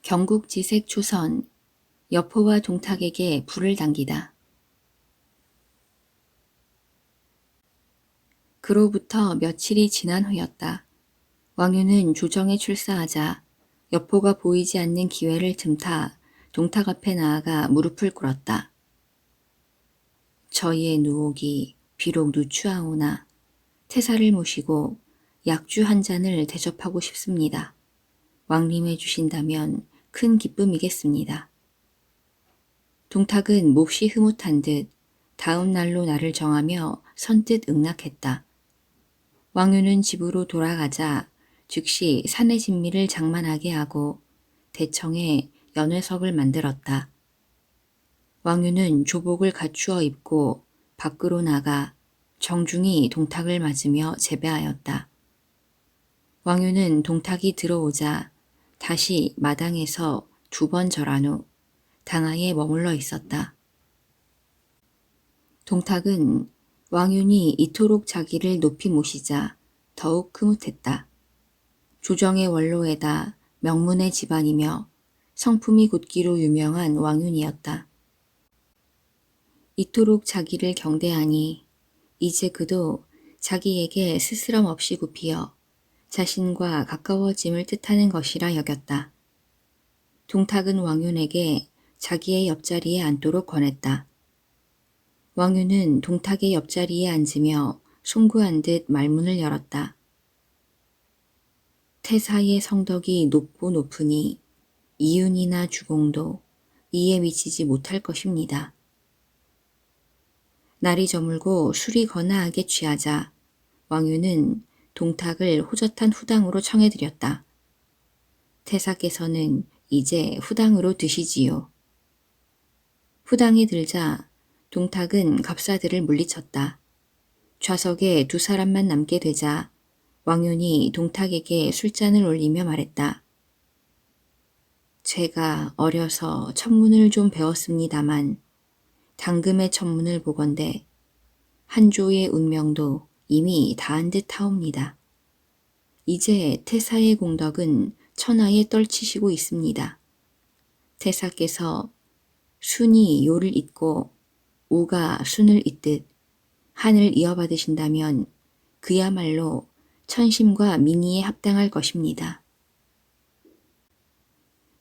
경국지색 초선, 여포와 동탁에게 불을 당기다. 그로부터 며칠이 지난 후였다. 왕유는 조정에 출사하자 여포가 보이지 않는 기회를 틈타 동탁 앞에 나아가 무릎을 꿇었다. 저희의 누옥이 비록 누추하오나 태사를 모시고 약주 한 잔을 대접하고 싶습니다. 왕림해 주신다면 큰 기쁨이겠습니다. 동탁은 몹시 흐뭇한 듯 다음 날로 날을 정하며 선뜻 응낙했다. 왕유는 집으로 돌아가자 즉시 사내 진미를 장만하게 하고 대청에 연회석을 만들었다. 왕유는 조복을 갖추어 입고 밖으로 나가 정중히 동탁을 맞으며 재배하였다. 왕유는 동탁이 들어오자 다시 마당에서 2번 절한 후 당하에 머물러 있었다. 동탁은 왕윤이 이토록 자기를 높이 모시자 더욱 흐뭇했다. 조정의 원로에다 명문의 집안이며 성품이 곧기로 유명한 왕윤이었다. 이토록 자기를 경대하니 이제 그도 자기에게 스스럼 없이 굽히어 자신과 가까워짐을 뜻하는 것이라 여겼다. 동탁은 왕윤에게 자기의 옆자리에 앉도록 권했다. 왕유는 동탁의 옆자리에 앉으며 송구한 듯 말문을 열었다. 태사의 성덕이 높고 높으니 이윤이나 주공도 이에 미치지 못할 것입니다. 날이 저물고 술이 거나하게 취하자 왕유는 동탁을 호젓한 후당으로 청해드렸다. 태사께서는 이제 후당으로 드시지요. 후당에 들자 동탁은 갑사들을 물리쳤다. 좌석에 2사람만 남게 되자 왕윤이 동탁에게 술잔을 올리며 말했다. 제가 어려서 천문을 좀 배웠습니다만 당금의 천문을 보건대 한조의 운명도 이미 다한 듯 하옵니다. 이제 태사의 공덕은 천하에 떨치시고 있습니다. 태사께서 순이 요를 잇고 우가 순을 잇듯 한을 이어받으신다면 그야말로 천심과 민의에 합당할 것입니다.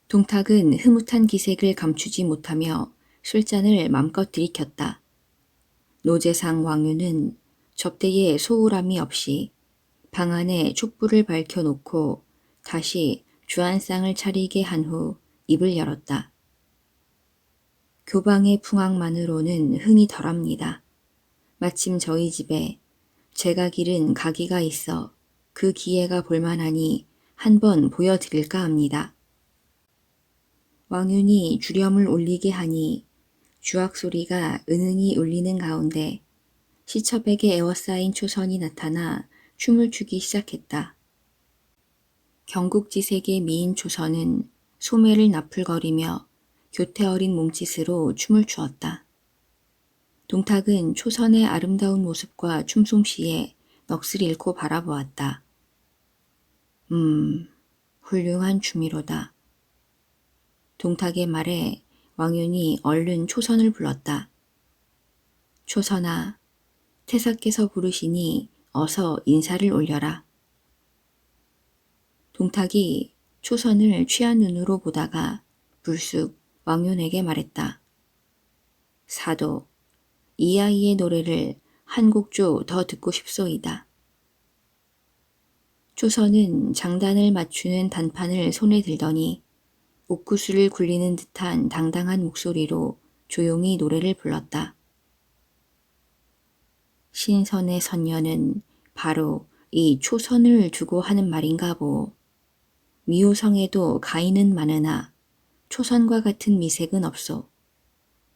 동탁은 흐뭇한 기색을 감추지 못하며 술잔을 맘껏 들이켰다. 노제상 왕유는 접대에 소홀함이 없이 방 안에 촛불을 밝혀놓고 다시 주안상을 차리게 한 후 입을 열었다. 교방의 풍악만으로는 흥이 덜합니다. 마침 저희 집에 제가 기른 가기가 있어 그 기회가 볼만하니 한번 보여드릴까 합니다. 왕윤이 주렴을 올리게 하니 주악 소리가 은은히 울리는 가운데 시첩에게 에워싸인 초선이 나타나 춤을 추기 시작했다. 경국지색의 미인 초선은 소매를 나풀거리며 교태 어린 몸짓으로 춤을 추었다. 동탁은 초선의 아름다운 모습과 춤솜씨에 넋을 잃고 바라보았다. 훌륭한 춤이로다. 동탁의 말에 왕윤이 얼른 초선을 불렀다. 초선아, 태사께서 부르시니 어서 인사를 올려라. 동탁이 초선을 취한 눈으로 보다가 불쑥 왕윤에게 말했다. 사도, 이 아이의 노래를 한 곡조 더 듣고 싶소이다. 초선은 장단을 맞추는 단판을 손에 들더니 옥구슬을 굴리는 듯한 당당한 목소리로 조용히 노래를 불렀다. 신선의 선녀는 바로 이 초선을 두고 하는 말인가 보. 미호성에도 가인은 많으나 초선과 같은 미색은 없소.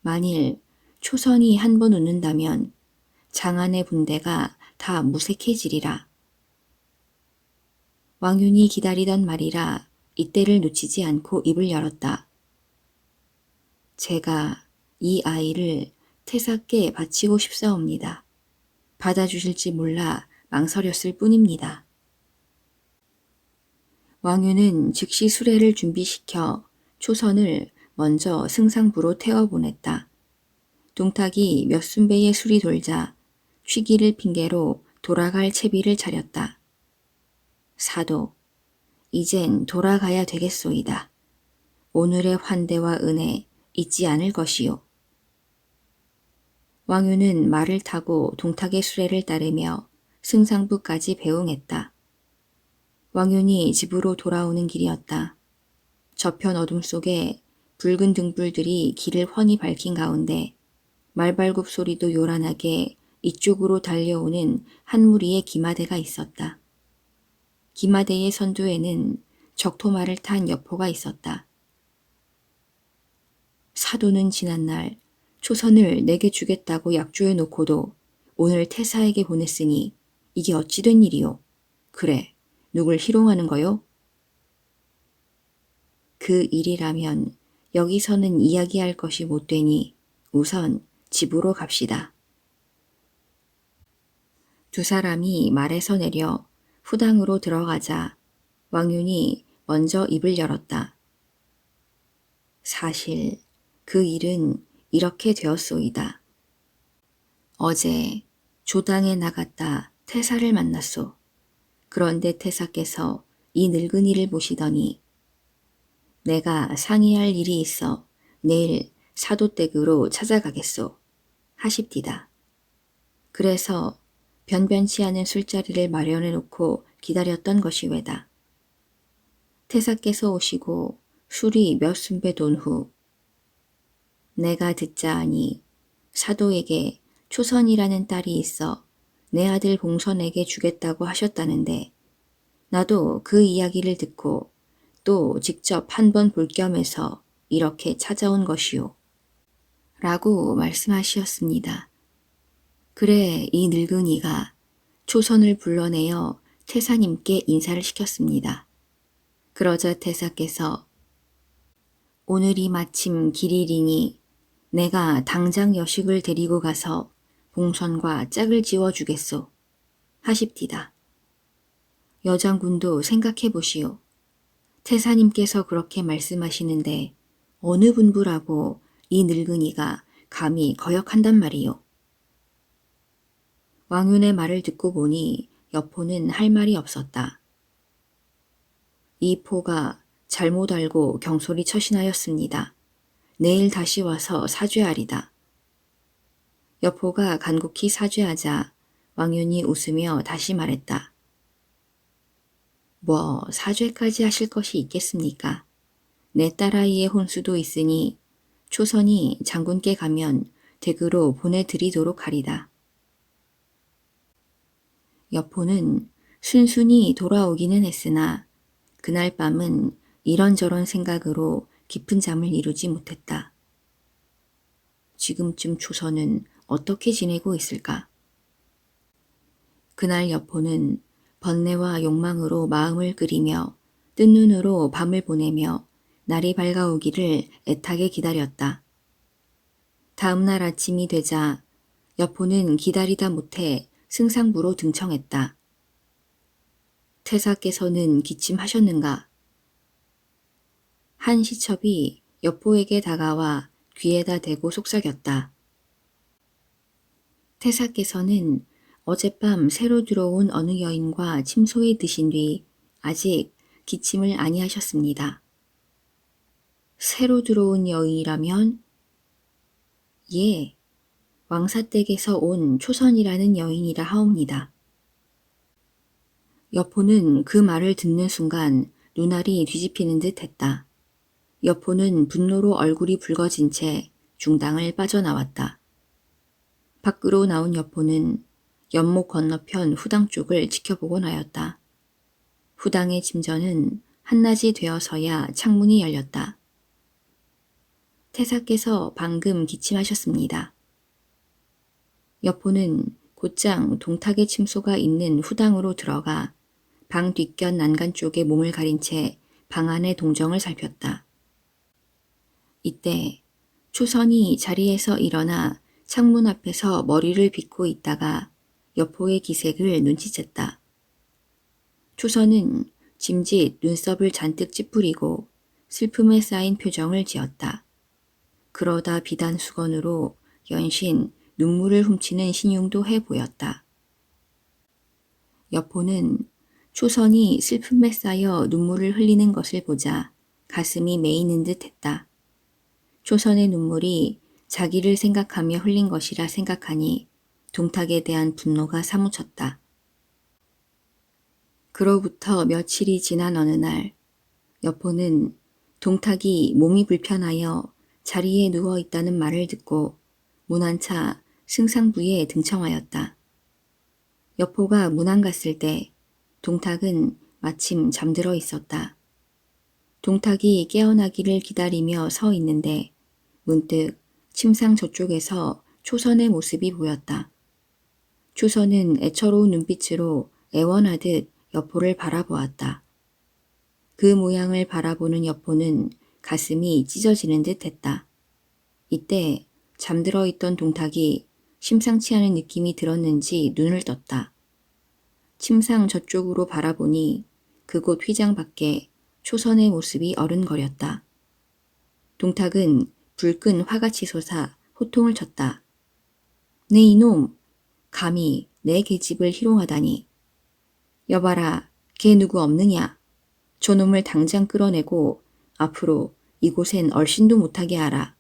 만일 초선이 한 번 웃는다면 장안의 분대가 다 무색해지리라. 왕윤이 기다리던 말이라 이때를 놓치지 않고 입을 열었다. 제가 이 아이를 태사께 바치고 싶사옵니다. 받아주실지 몰라 망설였을 뿐입니다. 왕윤은 즉시 수레를 준비시켜 초선을 먼저 승상부로 태워보냈다. 동탁이 몇 순배의 술이 돌자 취기를 핑계로 돌아갈 채비를 차렸다. 사도, 이젠 돌아가야 되겠소이다. 오늘의 환대와 은혜 잊지 않을 것이요. 왕유는 말을 타고 동탁의 수레를 따르며 승상부까지 배웅했다. 왕윤이 집으로 돌아오는 길이었다. 저편 어둠 속에 붉은 등불들이 길을 훤히 밝힌 가운데 말발굽 소리도 요란하게 이쪽으로 달려오는 한 무리의 기마대가 있었다. 기마대의 선두에는 적토마를 탄 여포가 있었다. 사도는 지난날 초선을 내게 주겠다고 약조해 놓고도 오늘 태사에게 보냈으니 이게 어찌 된 일이요? 그래, 누굴 희롱하는 거요? 그 일이라면 여기서는 이야기할 것이 못 되니 우선 집으로 갑시다. 두 사람이 말에서 내려 후당으로 들어가자 왕윤이 먼저 입을 열었다. 사실 그 일은 이렇게 되었소이다. 어제 조당에 나갔다 태사를 만났소. 그런데 태사께서 이 늙은이를 보시더니 내가 상의할 일이 있어 내일 사도댁으로 찾아가겠소 하십디다. 그래서 변변치 않은 술자리를 마련해 놓고 기다렸던 것이 왜다. 태사께서 오시고 술이 몇 순배 돈 후 내가 듣자 하니 사도에게 초선이라는 딸이 있어 내 아들 봉선에게 주겠다고 하셨다는데 나도 그 이야기를 듣고 또 직접 한번 볼 겸해서 이렇게 찾아온 것이요. 라고 말씀하시었습니다. 그래 이 늙은이가 초선을 불러내어 태사님께 인사를 시켰습니다. 그러자 태사께서 오늘이 마침 길일이니 내가 당장 여식을 데리고 가서 봉선과 짝을 지어주겠소 하십디다. 여장군도 생각해 보시오. 태사님께서 그렇게 말씀하시는데 어느 분부라고 이 늙은이가 감히 거역한단 말이요. 왕윤의 말을 듣고 보니 여포는 할 말이 없었다. 이 포가 잘못 알고 경솔이 처신하였습니다. 내일 다시 와서 사죄하리다. 여포가 간곡히 사죄하자 왕윤이 웃으며 다시 말했다. 뭐 사죄까지 하실 것이 있겠습니까? 내 딸아이의 혼수도 있으니 초선이 장군께 가면 댁으로 보내드리도록 하리다. 여포는 순순히 돌아오기는 했으나 그날 밤은 이런저런 생각으로 깊은 잠을 이루지 못했다. 지금쯤 초선은 어떻게 지내고 있을까? 그날 여포는 번뇌와 욕망으로 마음을 끓이며 뜬 눈으로 밤을 보내며 날이 밝아오기를 애타게 기다렸다. 다음 날 아침이 되자 여포는 기다리다 못해 승상부로 등청했다. 태사께서는 기침하셨는가? 한 시첩이 여포에게 다가와 귀에다 대고 속삭였다. 태사께서는 어젯밤 새로 들어온 어느 여인과 침소에 드신 뒤 아직 기침을 아니하셨습니다. 새로 들어온 여인이라면? 예, 왕사댁에서 온 초선이라는 여인이라 하옵니다. 여포는 그 말을 듣는 순간 눈알이 뒤집히는 듯 했다. 여포는 분노로 얼굴이 붉어진 채 중당을 빠져나왔다. 밖으로 나온 여포는 연못 건너편 후당 쪽을 지켜보곤 하였다. 후당의 침전은 한낮이 되어서야 창문이 열렸다. 태사께서 방금 기침하셨습니다. 여포는 곧장 동탁의 침소가 있는 후당으로 들어가 방 뒷견 난간 쪽에 몸을 가린 채 방 안의 동정을 살폈다. 이때 초선이 자리에서 일어나 창문 앞에서 머리를 빗고 있다가 여포의 기색을 눈치챘다. 초선은 짐짓 눈썹을 잔뜩 찌푸리고 슬픔에 쌓인 표정을 지었다. 그러다 비단 수건으로 연신 눈물을 훔치는 신용도 해 보였다. 여포는 초선이 슬픔에 쌓여 눈물을 흘리는 것을 보자 가슴이 메이는 듯 했다. 초선의 눈물이 자기를 생각하며 흘린 것이라 생각하니 동탁에 대한 분노가 사무쳤다. 그로부터 며칠이 지난 어느 날, 여포는 동탁이 몸이 불편하여 자리에 누워 있다는 말을 듣고 문안차 승상부에 등청하였다. 여포가 문안 갔을 때 동탁은 마침 잠들어 있었다. 동탁이 깨어나기를 기다리며 서 있는데 문득 침상 저쪽에서 초선의 모습이 보였다. 초선은 애처로운 눈빛으로 애원하듯 여포를 바라보았다. 그 모양을 바라보는 여포는 가슴이 찢어지는 듯 했다. 이때 잠들어 있던 동탁이 심상치 않은 느낌이 들었는지 눈을 떴다. 침상 저쪽으로 바라보니 그곳 휘장 밖에 초선의 모습이 어른거렸다. 동탁은 불끈 화같이 솟아 호통을 쳤다. 네 이놈! 감히 내 계집을 희롱하다니. 여봐라, 걔 누구 없느냐? 저놈을 당장 끌어내고 앞으로 이곳엔 얼씬도 못하게 하라.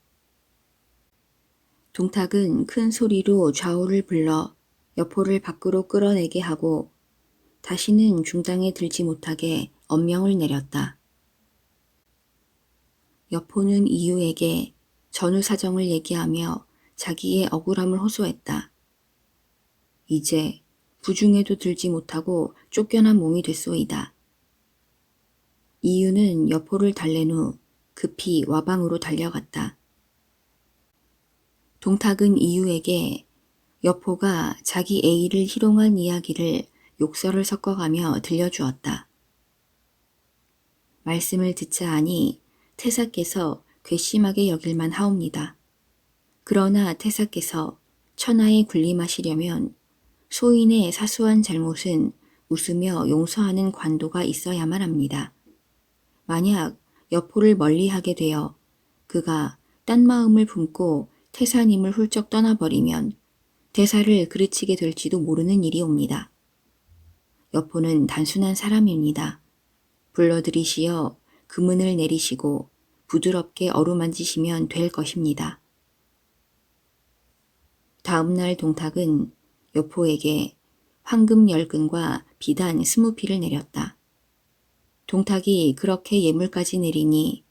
동탁은 큰 소리로 좌우를 불러 여포를 밖으로 끌어내게 하고 다시는 중당에 들지 못하게 엄명을 내렸다. 여포는 이유에게 전후 사정을 얘기하며 자기의 억울함을 호소했다. 이제 부중에도 들지 못하고 쫓겨난 몸이 됐소이다. 이유는 여포를 달랜 후 급히 와방으로 달려갔다. 동탁은 이유에게 여포가 자기 애이를 희롱한 이야기를 욕설을 섞어가며 들려주었다. 말씀을 듣자 하니 태사께서 괘씸하게 여길만 하옵니다. 그러나 태사께서 천하에 군림하시려면 소인의 사소한 잘못은 웃으며 용서하는 관도가 있어야만 합니다. 만약 여포를 멀리하게 되어 그가 딴 마음을 품고 태사님을 훌쩍 떠나버리면 대사를 그르치게 될지도 모르는 일이 옵니다. 여포는 단순한 사람입니다. 불러들이시어 금은을 내리시고 부드럽게 어루만지시면 될 것입니다. 다음 날 동탁은 여포에게 황금 10근과 비단 20피를 내렸다. 동탁이 그렇게 예물까지 내리니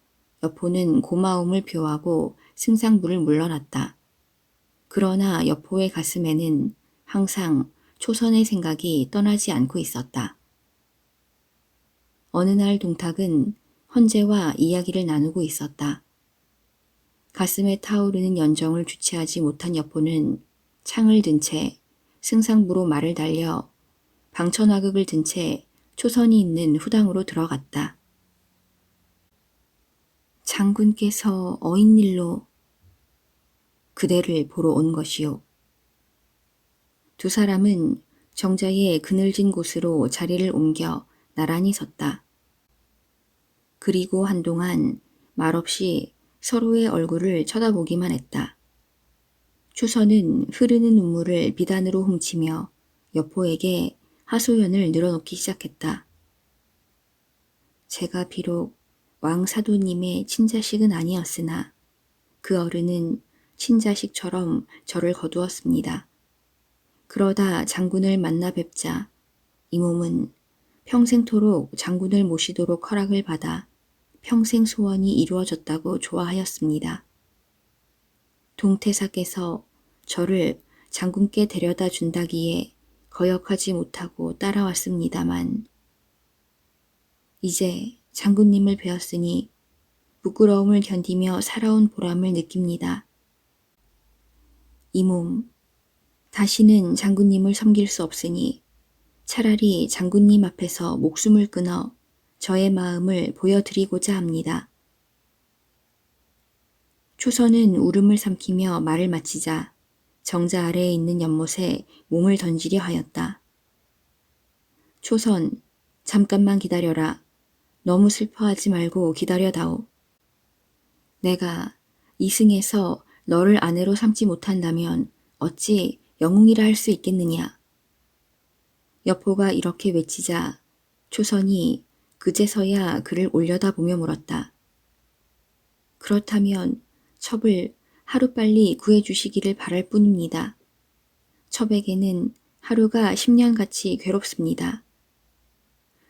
여포는 고마움을 표하고 승상부를 물러났다. 그러나 여포의 가슴에는 항상 초선의 생각이 떠나지 않고 있었다. 어느 날 동탁은 헌재와 이야기를 나누고 있었다. 가슴에 타오르는 연정을 주체하지 못한 여포는 창을 든 채 승상부로 말을 달려 방천화극을 든 채 초선이 있는 후당으로 들어갔다. 장군께서 어인일로 그대를 보러 온 것이요. 두 사람은 정자의 그늘진 곳으로 자리를 옮겨 나란히 섰다. 그리고 한동안 말없이 서로의 얼굴을 쳐다보기만 했다. 추선은 흐르는 눈물을 비단으로 훔치며 여포에게 하소연을 늘어놓기 시작했다. 제가 비록 왕사도님의 친자식은 아니었으나 그 어른은 친자식처럼 저를 거두었습니다. 그러다 장군을 만나 뵙자 이 몸은 평생토록 장군을 모시도록 허락을 받아 평생 소원이 이루어졌다고 좋아하였습니다. 동태사께서 저를 장군께 데려다 준다기에 거역하지 못하고 따라왔습니다만 이제 장군님을 뵈었으니 부끄러움을 견디며 살아온 보람을 느낍니다. 이 몸, 다시는 장군님을 섬길 수 없으니 차라리 장군님 앞에서 목숨을 끊어 저의 마음을 보여드리고자 합니다. 초선은 울음을 삼키며 말을 마치자 정자 아래에 있는 연못에 몸을 던지려 하였다. 초선, 잠깐만 기다려라. 너무 슬퍼하지 말고 기다려다오. 내가 이승에서 너를 아내로 삼지 못한다면 어찌 영웅이라 할 수 있겠느냐. 여포가 이렇게 외치자 초선이 그제서야 그를 올려다보며 물었다. 그렇다면 첩을 하루빨리 구해주시기를 바랄 뿐입니다. 첩에게는 하루가 10년같이 괴롭습니다.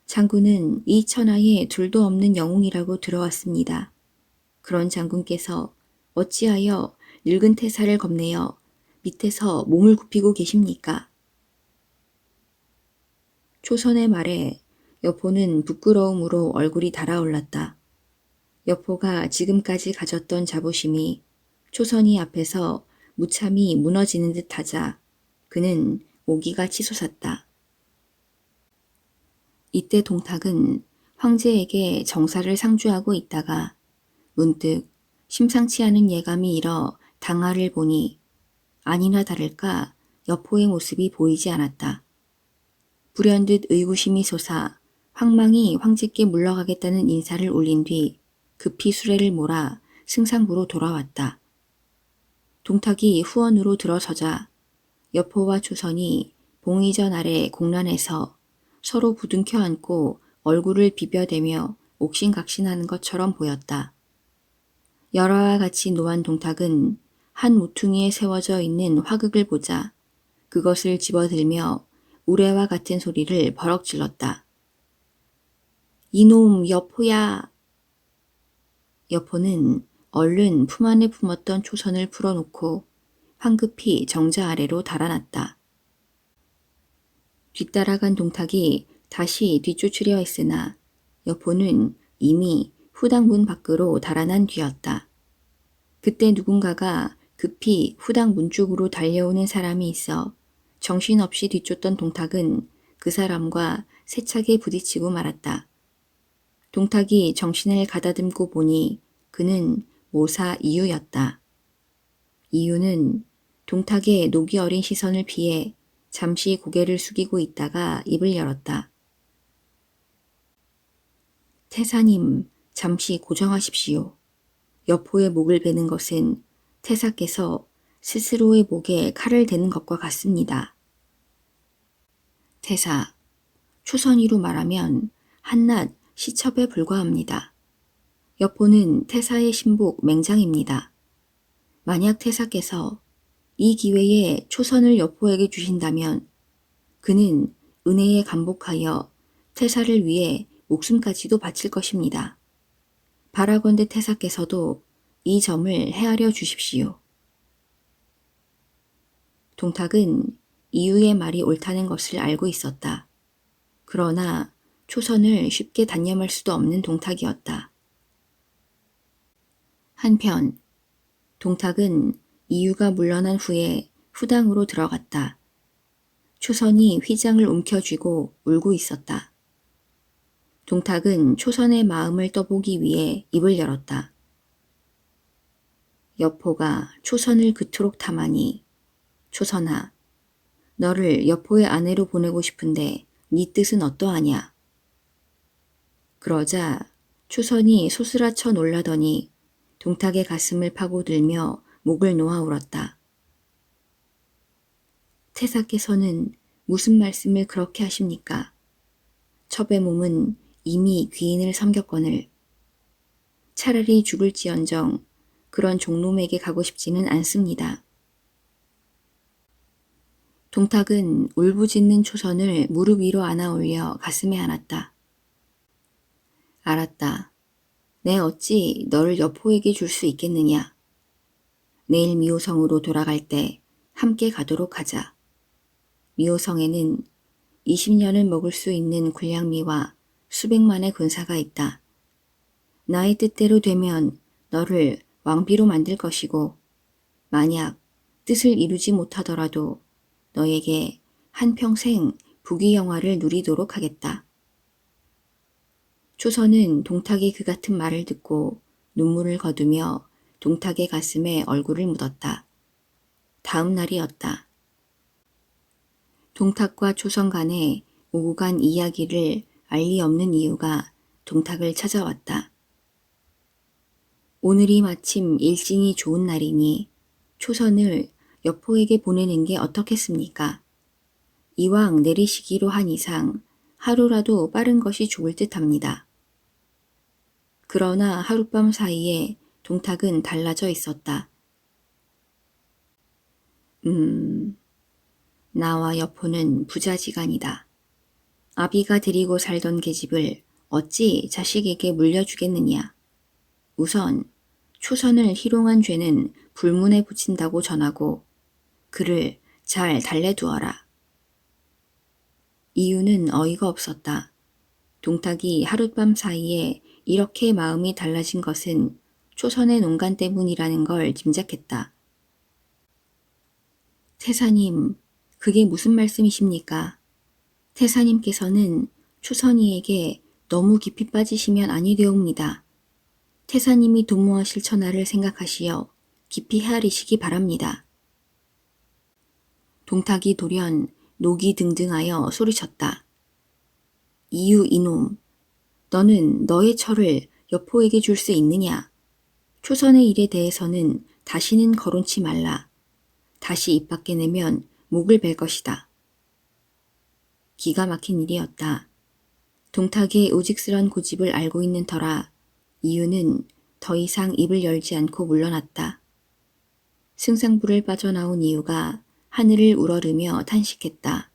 장군은 이 천하에 둘도 없는 영웅이라고 들어왔습니다. 그런 장군께서 어찌하여 늙은 태사를 겁내어 밑에서 몸을 굽히고 계십니까? 초선의 말에 여포는 부끄러움으로 얼굴이 달아올랐다. 여포가 지금까지 가졌던 자부심이 초선이 앞에서 무참히 무너지는 듯 하자 그는 오기가 치솟았다. 이때 동탁은 황제에게 정사를 상주하고 있다가 문득 심상치 않은 예감이 일어 당하를 보니 아니나 다를까 여포의 모습이 보이지 않았다. 불현듯 의구심이 솟아 황망이 황제께 물러가겠다는 인사를 올린 뒤 급히 수레를 몰아 승상부로 돌아왔다. 동탁이 후원으로 들어서자 여포와 초선이 봉의전 아래 공란에서 서로 부둥켜 안고 얼굴을 비벼대며 옥신각신하는 것처럼 보였다. 열화와 같이 노한 동탁은 한 모퉁이에 세워져 있는 화극을 보자 그것을 집어들며 우레와 같은 소리를 버럭 질렀다. 이놈 여포야! 여포는 얼른 품 안에 품었던 초선을 풀어놓고 황급히 정자 아래로 달아났다. 뒤따라간 동탁이 다시 뒤쫓으려 했으나 여포는 이미 후당 문 밖으로 달아난 뒤였다. 그때 누군가가 급히 후당 문 쪽으로 달려오는 사람이 있어 정신없이 뒤쫓던 동탁은 그 사람과 세차게 부딪히고 말았다. 동탁이 정신을 가다듬고 보니 그는 모사 이유였다. 이유는 동탁의 녹이 어린 시선을 피해 잠시 고개를 숙이고 있다가 입을 열었다. 태사님, 잠시 고정하십시오. 여포의 목을 베는 것은 태사께서 스스로의 목에 칼을 대는 것과 같습니다. 태사, 초선이로 말하면 한낱 시첩에 불과합니다. 여포는 태사의 신복 맹장입니다. 만약 태사께서 이 기회에 초선을 여포에게 주신다면 그는 은혜에 감복하여 태사를 위해 목숨까지도 바칠 것입니다. 바라건대 태사께서도 이 점을 헤아려 주십시오. 동탁은 이유의 말이 옳다는 것을 알고 있었다. 그러나 초선을 쉽게 단념할 수도 없는 동탁이었다. 한편 동탁은 이유가 물러난 후에 후당으로 들어갔다. 초선이 휘장을 움켜쥐고 울고 있었다. 동탁은 초선의 마음을 떠보기 위해 입을 열었다. 여포가 초선을 그토록 탐하니 초선아, 너를 여포의 아내로 보내고 싶은데 네 뜻은 어떠하냐? 그러자 초선이 소스라쳐 놀라더니 동탁의 가슴을 파고들며 목을 놓아 울었다. 태사께서는 무슨 말씀을 그렇게 하십니까? 첩의 몸은 이미 귀인을 섬겼거늘 차라리 죽을지언정 그런 종놈에게 가고 싶지는 않습니다. 동탁은 울부짖는 초선을 무릎 위로 안아 올려 가슴에 안았다. 알았다. 내 어찌 너를 여포에게 줄 수 있겠느냐. 내일 미호성으로 돌아갈 때 함께 가도록 하자. 미호성에는 20년을 먹을 수 있는 군량미와 수백만의 군사가 있다. 나의 뜻대로 되면 너를 왕비로 만들 것이고 만약 뜻을 이루지 못하더라도 너에게 한평생 부귀영화를 누리도록 하겠다. 초선은 동탁의 그 같은 말을 듣고 눈물을 거두며 동탁의 가슴에 얼굴을 묻었다. 다음 날이었다. 동탁과 초선 간에 오고 간 이야기를 알 리 없는 이유가 동탁을 찾아왔다. 오늘이 마침 일진이 좋은 날이니 초선을 여포에게 보내는 게 어떻겠습니까? 이왕 내리시기로 한 이상 하루라도 빠른 것이 좋을 듯합니다. 그러나 하룻밤 사이에 동탁은 달라져 있었다. 나와 여포는 부자지간이다. 아비가 데리고 살던 계집을 어찌 자식에게 물려주겠느냐. 우선 초선을 희롱한 죄는 불문에 붙인다고 전하고 그를 잘 달래두어라. 이유는 어이가 없었다. 동탁이 하룻밤 사이에 이렇게 마음이 달라진 것은 초선의 농간 때문이라는 걸 짐작했다. 태사님, 그게 무슨 말씀이십니까? 태사님께서는 초선이에게 너무 깊이 빠지시면 아니 되옵니다. 태사님이 도모하실 처나를 생각하시어 깊이 헤아리시기 바랍니다. 동탁이 돌연 녹이 등등하여 소리쳤다. 이유 이놈, 너는 너의 처를 여포에게 줄 수 있느냐? 초선의 일에 대해서는 다시는 거론치 말라. 다시 입 밖에 내면 목을 벨 것이다. 기가 막힌 일이었다. 동탁의 오직스런 고집을 알고 있는 터라 이유는 더 이상 입을 열지 않고 물러났다. 승상부를 빠져나온 이유가 하늘을 우러르며 탄식했다.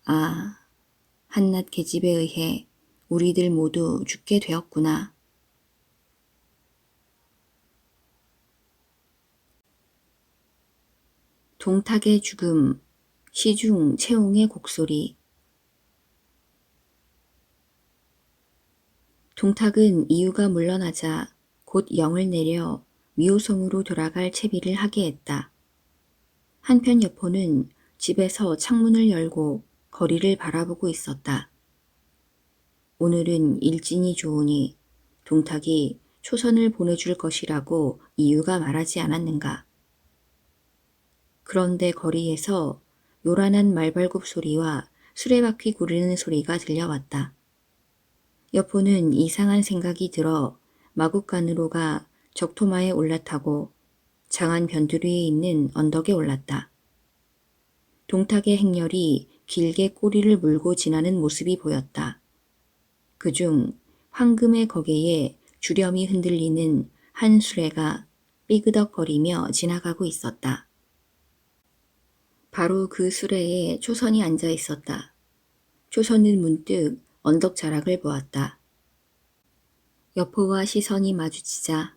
아, 한낱 계집에 의해 우리들 모두 죽게 되었구나. 동탁의 죽음, 시중 채옹의 곡소리. 동탁은 이유가 물러나자 곧 영을 내려 미호성으로 돌아갈 채비를 하게 했다. 한편 여포는 집에서 창문을 열고 거리를 바라보고 있었다. 오늘은 일진이 좋으니 동탁이 초선을 보내줄 것이라고 이유가 말하지 않았는가. 그런데 거리에서 요란한 말발굽 소리와 수레바퀴 구르는 소리가 들려왔다. 여포는 이상한 생각이 들어 마구간으로 가 적토마에 올라타고 장안 변두리에 있는 언덕에 올랐다. 동탁의 행렬이 길게 꼬리를 물고 지나는 모습이 보였다. 그중 황금의 거개에 주렴이 흔들리는 한 수레가 삐그덕거리며 지나가고 있었다. 바로 그 수레에 초선이 앉아 있었다. 초선은 문득 언덕 자락을 보았다. 여포와 시선이 마주치자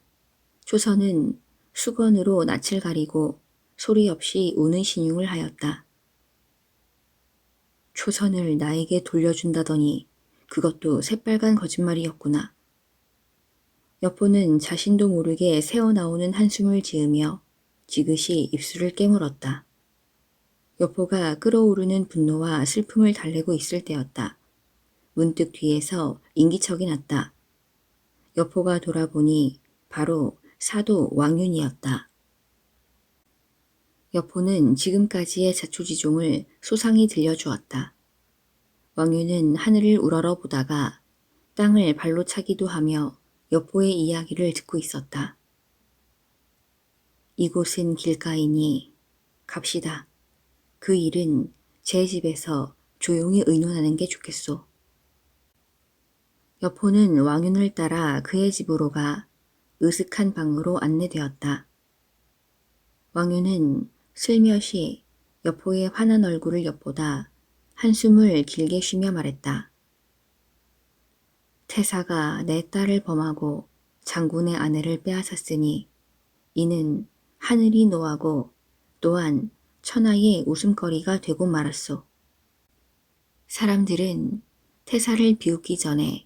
초선은 수건으로 낯을 가리고 소리 없이 우는 신용을 하였다. 초선을 나에게 돌려준다더니 그것도 새빨간 거짓말이었구나. 여포는 자신도 모르게 새어나오는 한숨을 지으며 지그시 입술을 깨물었다. 여포가 끓어오르는 분노와 슬픔을 달래고 있을 때였다. 문득 뒤에서 인기척이 났다. 여포가 돌아보니 바로 사도 왕윤이었다. 여포는 지금까지의 자초지종을 소상히 들려주었다. 왕윤은 하늘을 우러러 보다가 땅을 발로 차기도 하며 여포의 이야기를 듣고 있었다. 이곳은 길가이니 갑시다. 그 일은 제 집에서 조용히 의논하는 게 좋겠소. 여포는 왕윤을 따라 그의 집으로 가 으슥한 방으로 안내되었다. 왕윤은 슬며시 여포의 환한 얼굴을 엿보다 한숨을 길게 쉬며 말했다. 태사가 내 딸을 범하고 장군의 아내를 빼앗았으니 이는 하늘이 노하고 또한 천하의 웃음거리가 되고 말았소. 사람들은 태사를 비웃기 전에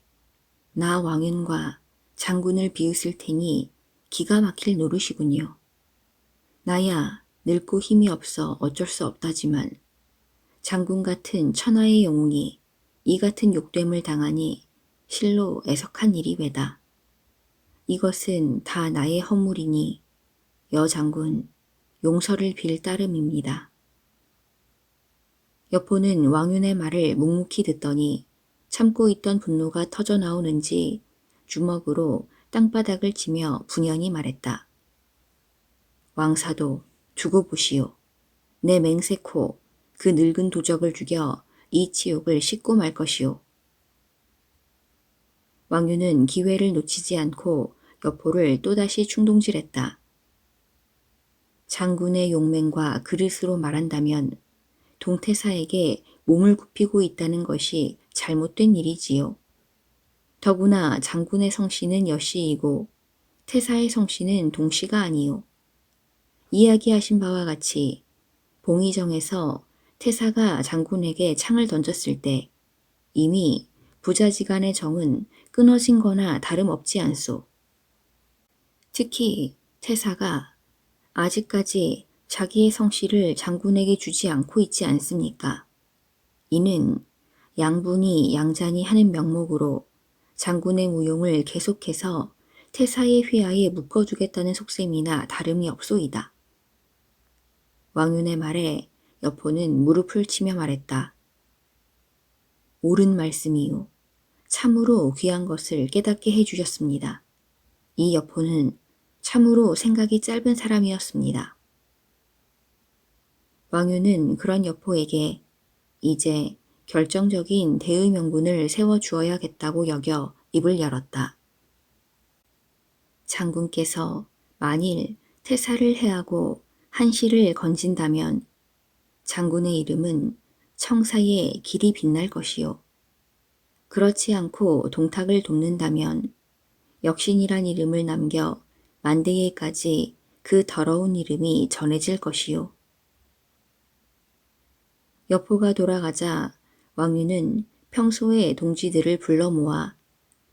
나 왕윤과 장군을 비웃을 테니 기가 막힐 노릇이군요. 나야 늙고 힘이 없어 어쩔 수 없다지만 장군 같은 천하의 영웅이 이 같은 욕됨을 당하니 실로 애석한 일이 외다. 이것은 다 나의 허물이니 여장군 용서를 빌 따름입니다. 여포는 왕윤의 말을 묵묵히 듣더니 참고 있던 분노가 터져 나오는지 주먹으로 땅바닥을 치며 분연히 말했다. 왕사도 두고 보시오. 내 맹세코 그 늙은 도적을 죽여 이 치욕을 씻고 말 것이오. 왕유는 기회를 놓치지 않고 여포를 또다시 충동질했다. 장군의 용맹과 그릇으로 말한다면 동태사에게 몸을 굽히고 있다는 것이 잘못된 일이지요. 더구나 장군의 성씨는 여씨이고 태사의 성씨는 동씨가 아니요. 이야기하신 바와 같이 봉의정에서 태사가 장군에게 창을 던졌을 때 이미 부자지간의 정은 끊어진 거나 다름없지 않소. 특히 태사가 아직까지 자기의 성씨를 장군에게 주지 않고 있지 않습니까? 이는 양분이 양잔이 하는 명목으로 장군의 무용을 계속해서 태사의 휘하에 묶어주겠다는 속셈이나 다름이 없소이다. 왕윤의 말에 여포는 무릎을 치며 말했다. 옳은 말씀이요. 참으로 귀한 것을 깨닫게 해주셨습니다. 이 여포는 참으로 생각이 짧은 사람이었습니다. 왕유는 그런 여포에게 이제 결정적인 대의 명분을 세워주어야겠다고 여겨 입을 열었다. 장군께서 만일 태사를 해하고 한시를 건진다면 장군의 이름은 청사에 길이 빛날 것이요. 그렇지 않고 동탁을 돕는다면 역신이란 이름을 남겨 만대에까지 그 더러운 이름이 전해질 것이요. 여포가 돌아가자 왕유는 평소에 동지들을 불러 모아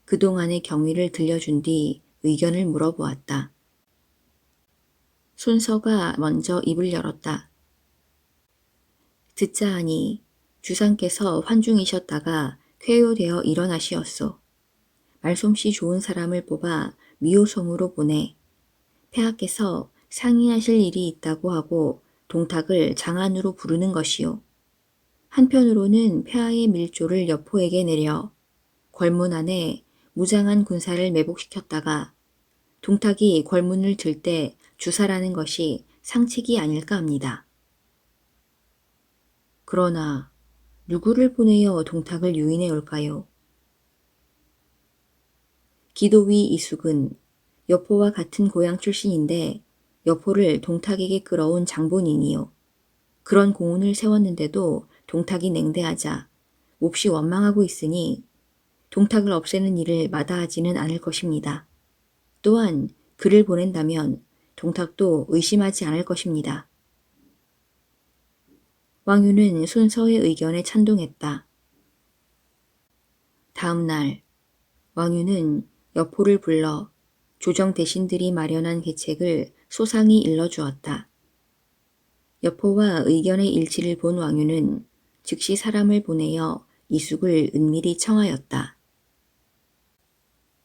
그동안의 경위를 들려준 뒤 의견을 물어보았다. 순서가 먼저 입을 열었다. 듣자 하니 주상께서 환중이셨다가 쾌유되어 일어나시었소. 말솜씨 좋은 사람을 뽑아 미호성으로 보내 폐하께서 상의하실 일이 있다고 하고 동탁을 장안으로 부르는 것이요. 한편으로는 폐하의 밀조를 여포에게 내려 궐문 안에 무장한 군사를 매복시켰다가 동탁이 궐문을 들 때 주사라는 것이 상책이 아닐까 합니다. 그러나 누구를 보내어 동탁을 유인해 올까요? 기도위 이숙은 여포와 같은 고향 출신인데 여포를 동탁에게 끌어온 장본인이요. 그런 공훈을 세웠는데도 동탁이 냉대하자 몹시 원망하고 있으니 동탁을 없애는 일을 마다하지는 않을 것입니다. 또한 그를 보낸다면 동탁도 의심하지 않을 것입니다. 왕유는 순서의 의견에 찬동했다. 다음 날 왕유는 여포를 불러 조정 대신들이 마련한 계책을 소상히 일러주었다. 여포와 의견의 일치를 본 왕유는 즉시 사람을 보내어 이숙을 은밀히 청하였다.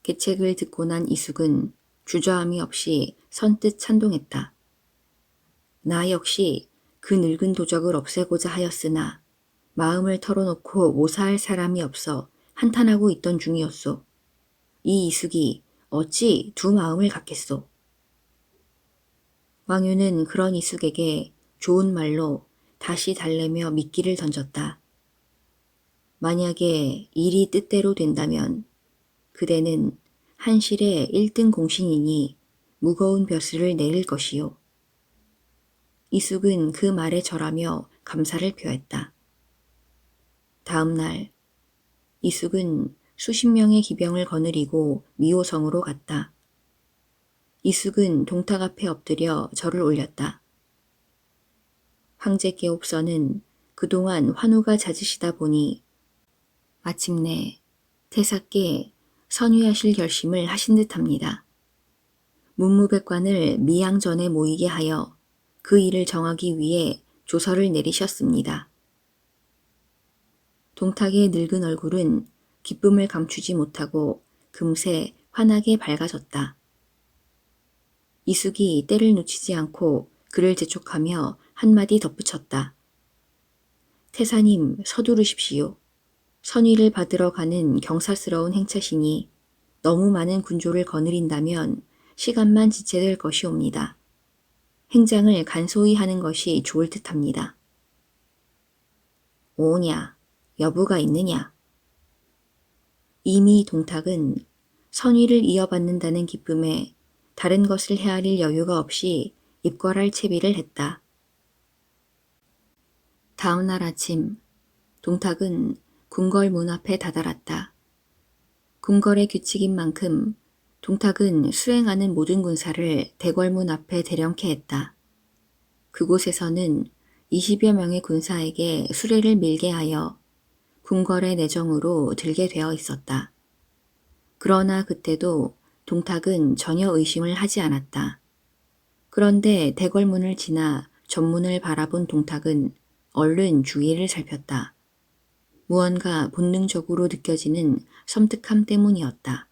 계책을 듣고 난 이숙은 주저함이 없이 선뜻 찬동했다. 나 역시 그 늙은 도적을 없애고자 하였으나 마음을 털어놓고 모사할 사람이 없어 한탄하고 있던 중이었소. 이 이숙이 어찌 두 마음을 갖겠소. 왕유는 그런 이숙에게 좋은 말로 다시 달래며 미끼를 던졌다. 만약에 일이 뜻대로 된다면 그대는 한실의 1등 공신이니 무거운 벼슬을 내릴 것이요. 이숙은 그 말에 절하며 감사를 표했다. 다음 날 이숙은 수십 명의 기병을 거느리고 미호성으로 갔다. 이숙은 동탁 앞에 엎드려 절을 올렸다. 황제께옵서는 그동안 환우가 잦으시다 보니 마침내 태사께 선위하실 결심을 하신 듯합니다. 문무백관을 미양전에 모이게 하여 그 일을 정하기 위해 조서를 내리셨습니다. 동탁의 늙은 얼굴은 기쁨을 감추지 못하고 금세 환하게 밝아졌다. 이숙이 때를 놓치지 않고 그를 재촉하며 한마디 덧붙였다. 태사님 서두르십시오. 선위를 받으러 가는 경사스러운 행차시니 너무 많은 군조를 거느린다면 시간만 지체될 것이옵니다. 행장을 간소히 하는 것이 좋을 듯합니다. 오냐, 여부가 있느냐. 이미 동탁은 선위를 이어받는다는 기쁨에 다른 것을 헤아릴 여유가 없이 입궐할 채비를 했다. 다음 날 아침 동탁은 궁궐 문 앞에 다다랐다. 궁궐의 규칙인 만큼 동탁은 수행하는 모든 군사를 대궐문 앞에 대령케 했다. 그곳에서는 20여 명의 군사에게 수레를 밀게 하여 궁궐의 내정으로 들게 되어 있었다. 그러나 그때도 동탁은 전혀 의심을 하지 않았다. 그런데 대궐문을 지나 전문을 바라본 동탁은 얼른 주위를 살폈다. 무언가 본능적으로 느껴지는 섬뜩함 때문이었다.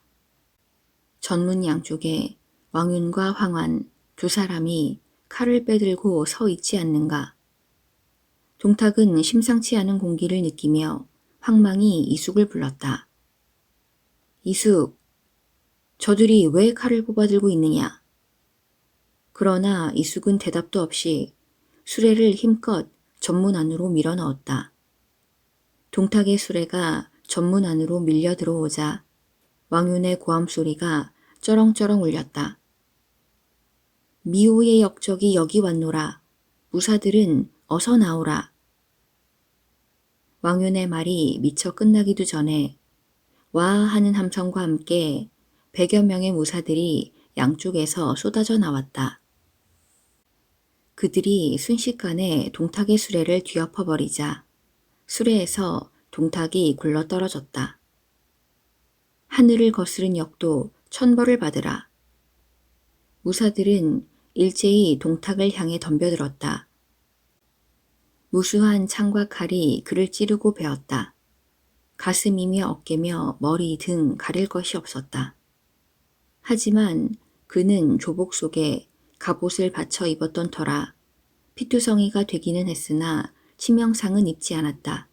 전문 양쪽에 왕윤과 황환 두 사람이 칼을 빼들고 서 있지 않는가. 동탁은 심상치 않은 공기를 느끼며 황망히 이숙을 불렀다. 이숙, 저들이 왜 칼을 뽑아들고 있느냐? 그러나 이숙은 대답도 없이 수레를 힘껏 전문 안으로 밀어 넣었다. 동탁의 수레가 전문 안으로 밀려 들어오자 왕윤의 고함 소리가 쩌렁쩌렁 울렸다. 미호의 역적이 여기 왔노라. 무사들은 어서 나오라. 왕윤의 말이 미처 끝나기도 전에 와 하는 함성과 함께 100여 명의 무사들이 양쪽에서 쏟아져 나왔다. 그들이 순식간에 동탁의 수레를 뒤엎어버리자 수레에서 동탁이 굴러 떨어졌다. 하늘을 거스른 역도 천벌을 받으라. 무사들은 일제히 동탁을 향해 덤벼들었다. 무수한 창과 칼이 그를 찌르고 베었다. 가슴이며 어깨며 머리 등 가릴 것이 없었다. 하지만 그는 조복 속에 갑옷을 받쳐 입었던 터라 피투성이가 되기는 했으나 치명상은 입지 않았다.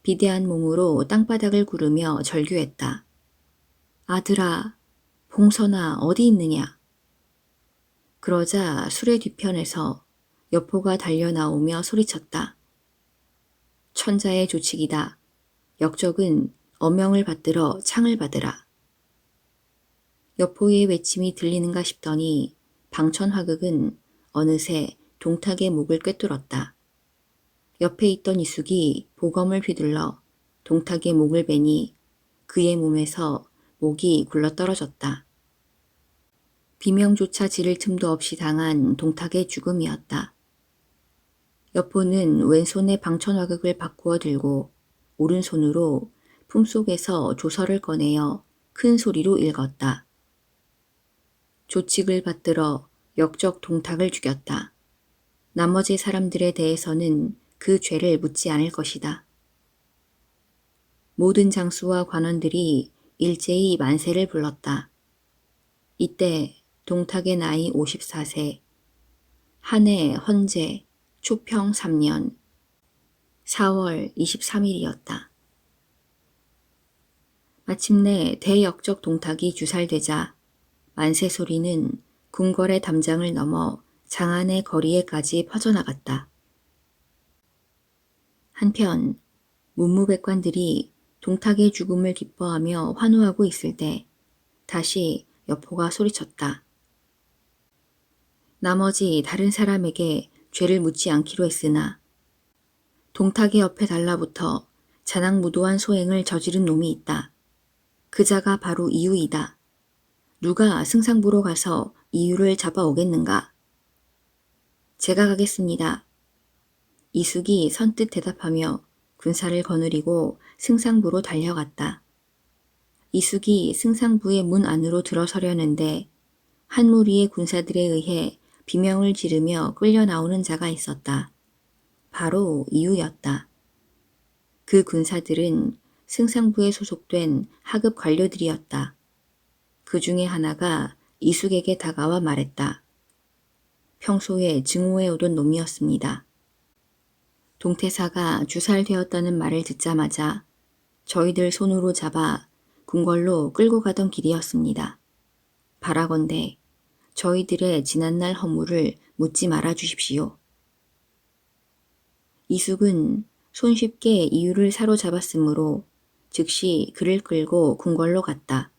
비대한 몸으로 땅바닥을 구르며 절규했다. 아들아, 봉선아 어디 있느냐? 그러자 수레 뒤편에서 여포가 달려나오며 소리쳤다. 천자의 조칙이다. 역적은 어명을 받들어 창을 받으라. 여포의 외침이 들리는가 싶더니 방천화극은 어느새 동탁의 목을 꿰뚫었다. 옆에 있던 이숙이 보검을 휘둘러 동탁의 목을 베니 그의 몸에서 목이 굴러떨어졌다. 비명조차 지를 틈도 없이 당한 동탁의 죽음이었다. 여포는 왼손에 방천화극을 바꾸어 들고 오른손으로 품속에서 조서를 꺼내어 큰 소리로 읽었다. 조칙을 받들어 역적 동탁을 죽였다. 나머지 사람들에 대해서는 그 죄를 묻지 않을 것이다. 모든 장수와 관원들이 일제히 만세를 불렀다. 이때 동탁의 나이 54세, 한해 헌제 초평 3년 4월 23일이었다. 마침내 대역적 동탁이 주살되자 만세 소리는 궁궐의 담장을 넘어 장안의 거리에까지 퍼져나갔다. 한편 문무백관들이 동탁의 죽음을 기뻐하며 환호하고 있을 때 다시 여포가 소리쳤다. 나머지 다른 사람에게 죄를 묻지 않기로 했으나 동탁의 옆에 달라붙어 자낙무도한 소행을 저지른 놈이 있다. 그 자가 바로 이유이다. 누가 승상부로 가서 이유를 잡아오겠는가? 제가 가겠습니다. 이숙이 선뜻 대답하며 군사를 거느리고 승상부로 달려갔다. 이숙이 승상부의 문 안으로 들어서려는데 한 무리의 군사들에 의해 비명을 지르며 끌려 나오는 자가 있었다. 바로 이유였다. 그 군사들은 승상부에 소속된 하급 관료들이었다. 그 중에 하나가 이숙에게 다가와 말했다. 평소에 증오해 오던 놈이었습니다. 동태사가 주살되었다는 말을 듣자마자 저희들 손으로 잡아 궁궐로 끌고 가던 길이었습니다. 바라건대 저희들의 지난날 허물을 묻지 말아 주십시오. 이숙은 손쉽게 이유를 사로잡았으므로 즉시 그를 끌고 궁궐로 갔다.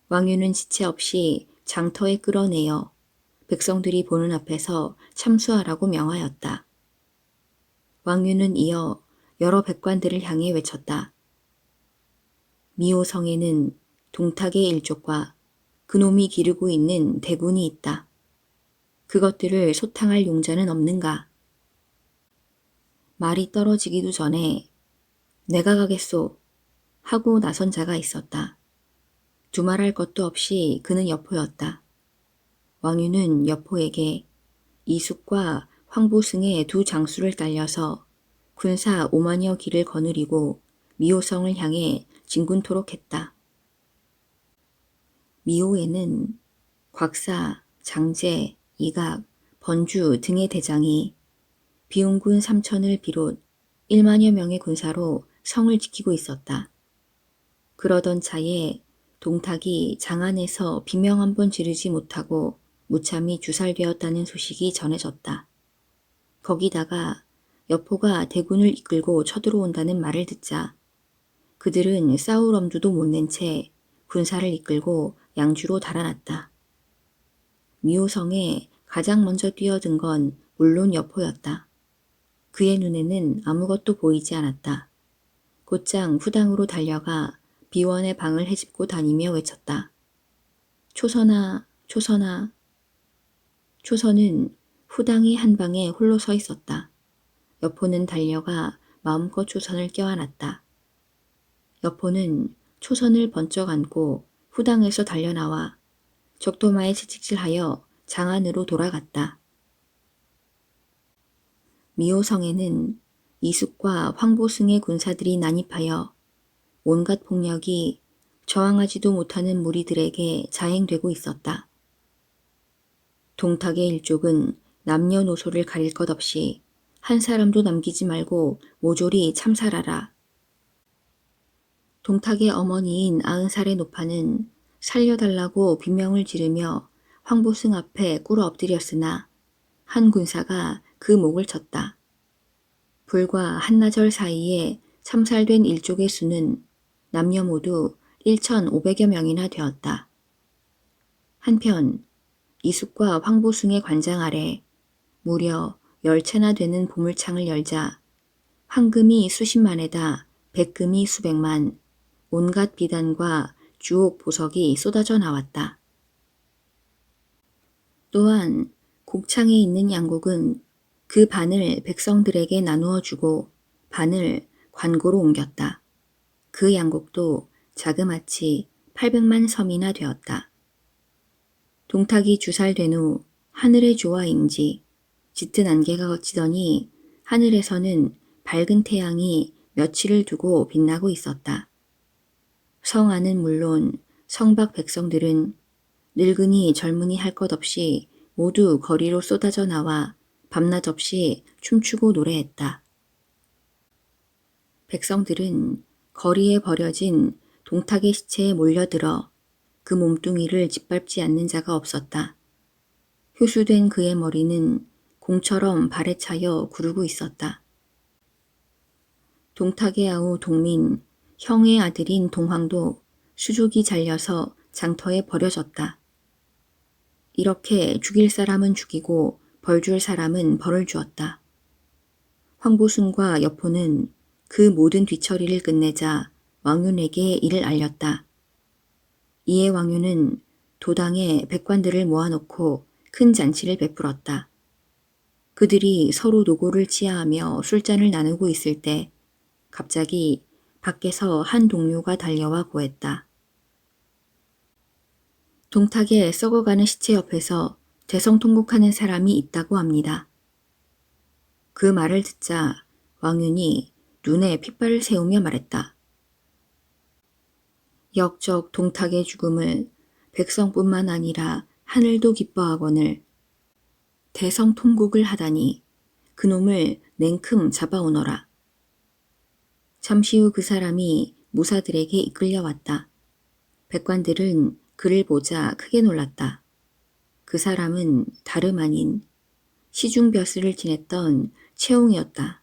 왕유는 지체 없이 장터에 끌어내어 백성들이 보는 앞에서 참수하라고 명하였다. 왕유는 이어 여러 백관들을 향해 외쳤다. 미호성에는 동탁의 일족과 그놈이 기르고 있는 대군이 있다. 그것들을 소탕할 용자는 없는가? 말이 떨어지기도 전에 내가 가겠소 하고 나선 자가 있었다. 두말할 것도 없이 그는 여포였다. 왕유는 여포에게 이숙과 황보승의 두 장수를 딸려서 군사 5만여 기를 거느리고 미호성을 향해 진군토록 했다. 미호에는 곽사, 장제, 이각, 번주 등의 대장이 비운군 3천을 비롯 1만여 명의 군사로 성을 지키고 있었다. 그러던 차에 동탁이 장안에서 비명 한 번 지르지 못하고 무참히 주살되었다는 소식이 전해졌다. 거기다가 여포가 대군을 이끌고 쳐들어온다는 말을 듣자 그들은 싸울 엄두도 못 낸 채 군사를 이끌고 양주로 달아났다. 미호성에 가장 먼저 뛰어든 건 물론 여포였다. 그의 눈에는 아무것도 보이지 않았다. 곧장 후당으로 달려가 비원의 방을 헤집고 다니며 외쳤다. 초선아, 초선아. 초선은 후당이 한 방에 홀로 서 있었다. 여포는 달려가 마음껏 초선을 껴안았다. 여포는 초선을 번쩍 안고 후당에서 달려나와 적도마에 채찍질하여 장안으로 돌아갔다. 미호성에는 이숙과 황보승의 군사들이 난입하여 온갖 폭력이 저항하지도 못하는 무리들에게 자행되고 있었다. 동탁의 일족은 남녀노소를 가릴 것 없이 한 사람도 남기지 말고 모조리 참살하라. 동탁의 어머니인 90살의 노파는 살려달라고 비명을 지르며 황보승 앞에 꿇어 엎드렸으나 한 군사가 그 목을 쳤다. 불과 한나절 사이에 참살된 일족의 수는 남녀 모두 1,500여 명이나 되었다. 한편 이숙과 황보승의 관장 아래 무려 10채나 되는 보물창을 열자 황금이 수십만에다 백금이 수백만, 온갖 비단과 주옥 보석이 쏟아져 나왔다. 또한 곡창에 있는 양곡은 그 반을 백성들에게 나누어 주고 반을 관고로 옮겼다. 그 양곡도 자그마치 800만 섬이나 되었다. 동탁이 주살된 후 하늘의 조화인지 짙은 안개가 걷히더니 하늘에서는 밝은 태양이 며칠을 두고 빛나고 있었다. 성 안은 물론 성 밖 백성들은 늙은이 젊은이 할 것 없이 모두 거리로 쏟아져 나와 밤낮 없이 춤추고 노래했다. 백성들은 거리에 버려진 동탁의 시체에 몰려들어 그 몸뚱이를 짓밟지 않는 자가 없었다. 효수된 그의 머리는 공처럼 발에 차여 구르고 있었다. 동탁의 아우 동민, 형의 아들인 동황도 수족이 잘려서 장터에 버려졌다. 이렇게 죽일 사람은 죽이고 벌 줄 사람은 벌을 주었다. 황보순과 여포는 그 모든 뒤처리를 끝내자 왕윤에게 이를 알렸다. 이에 왕윤은 도당에 백관들을 모아놓고 큰 잔치를 베풀었다. 그들이 서로 노고를 치하하며 술잔을 나누고 있을 때 갑자기 밖에서 한 동료가 달려와 고했다. 동탁에 썩어가는 시체 옆에서 대성통곡하는 사람이 있다고 합니다. 그 말을 듣자 왕윤이 눈에 핏발을 세우며 말했다. 역적 동탁의 죽음을 백성뿐만 아니라 하늘도 기뻐하거늘 대성통곡을 하다니 그놈을 냉큼 잡아오너라. 잠시 후 그 사람이 무사들에게 이끌려왔다. 백관들은 그를 보자 크게 놀랐다. 그 사람은 다름 아닌 시중벼슬을 지냈던 채옹이었다.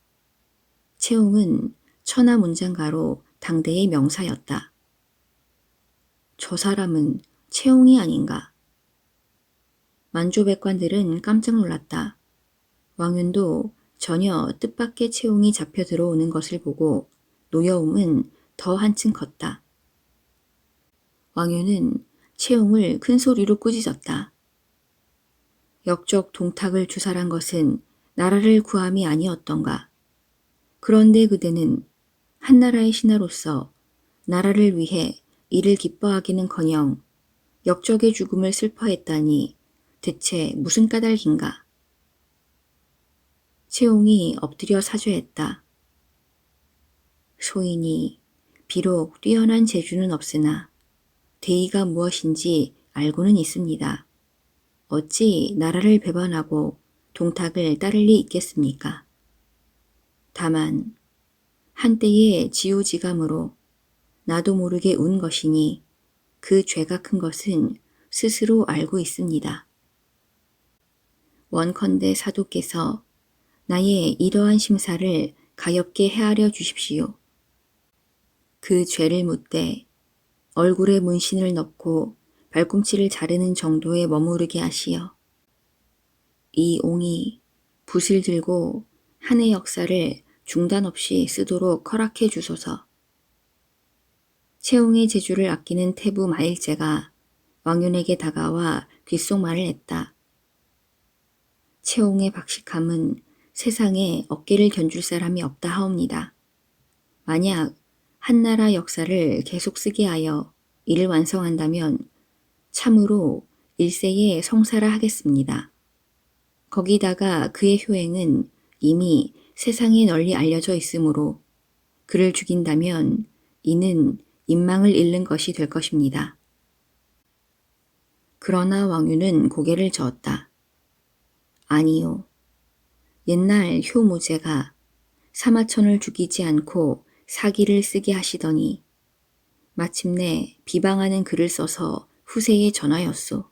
채옹은 천하문장가로 당대의 명사였다. 저 사람은 채옹이 아닌가? 만조백관들은 깜짝 놀랐다. 왕윤도 전혀 뜻밖의 채옹이 잡혀 들어오는 것을 보고 노여움은 더 한층 컸다. 왕윤은 채옹을 큰 소리로 꾸짖었다. 역적 동탁을 주살한 것은 나라를 구함이 아니었던가. 그런데 그대는 한나라의 신하로서 나라를 위해 이를 기뻐하기는커녕 역적의 죽음을 슬퍼했다니 대체 무슨 까닭인가. 채옹이 엎드려 사죄했다. 소인이 비록 뛰어난 재주는 없으나 대의가 무엇인지 알고는 있습니다. 어찌 나라를 배반하고 동탁을 따를 리 있겠습니까? 다만 한때의 지우지감으로 나도 모르게 운 것이니 그 죄가 큰 것은 스스로 알고 있습니다. 원컨대 사도께서 나의 이러한 심사를 가엾게 헤아려 주십시오. 그 죄를 묻되 얼굴에 문신을 넣고 발꿈치를 자르는 정도에 머무르게 하시어 이 옹이 붓을 들고 한해 역사를 중단 없이 쓰도록 허락해 주소서. 채옹의 재주를 아끼는 태부 마일제가 왕윤에게 다가와 귓속말을 했다. 채옹의 박식함은 세상에 어깨를 견줄 사람이 없다 하옵니다. 만약 한나라 역사를 계속 쓰게 하여 이를 완성한다면 참으로 일세의 성사라 하겠습니다. 거기다가 그의 효행은 이미 세상에 널리 알려져 있으므로 그를 죽인다면 이는 인망을 잃는 것이 될 것입니다. 그러나 왕윤은 고개를 저었다. 아니요. 옛날 효무제가 사마천을 죽이지 않고 사기를 쓰게 하시더니 마침내 비방하는 글을 써서 후세에 전하였소.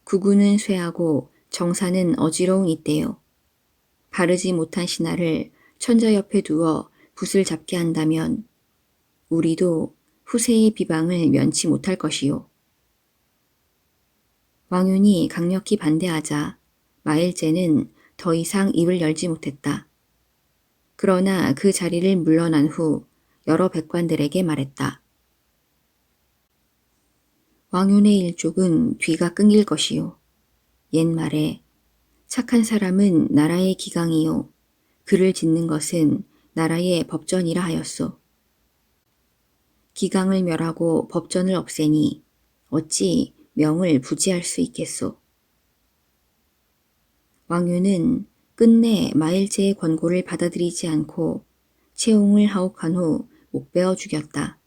구구는 쇠하고 정사는 어지러운 이때요. 바르지 못한 신하를 천자 옆에 두어 붓을 잡게 한다면 우리도 후세의 비방을 면치 못할 것이요. 왕윤이 강력히 반대하자 마일제는 더 이상 입을 열지 못했다. 그러나 그 자리를 물러난 후 여러 백관들에게 말했다. 왕윤의 일족은 뒤가 끊길 것이요. 옛말에 착한 사람은 나라의 기강이요. 그를 짓는 것은 나라의 법전이라 하였소. 기강을 멸하고 법전을 없애니 어찌 명을 부지할 수 있겠소. 왕윤은 끝내 마일제의 권고를 받아들이지 않고 채옹을 하옥한 후 목베어 죽였다.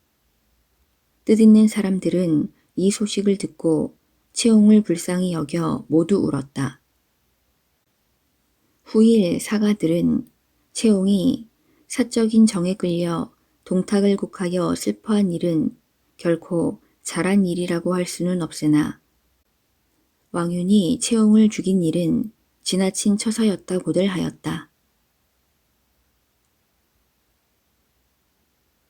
뜻있는 사람들은 이 소식을 듣고 채옹을 불쌍히 여겨 모두 울었다. 후일 사가들은 채옹이 사적인 정에 끌려 동탁을 곡하여 슬퍼한 일은 결코 잘한 일이라고 할 수는 없으나 왕윤이 채옹을 죽인 일은 지나친 처사였다고들 하였다.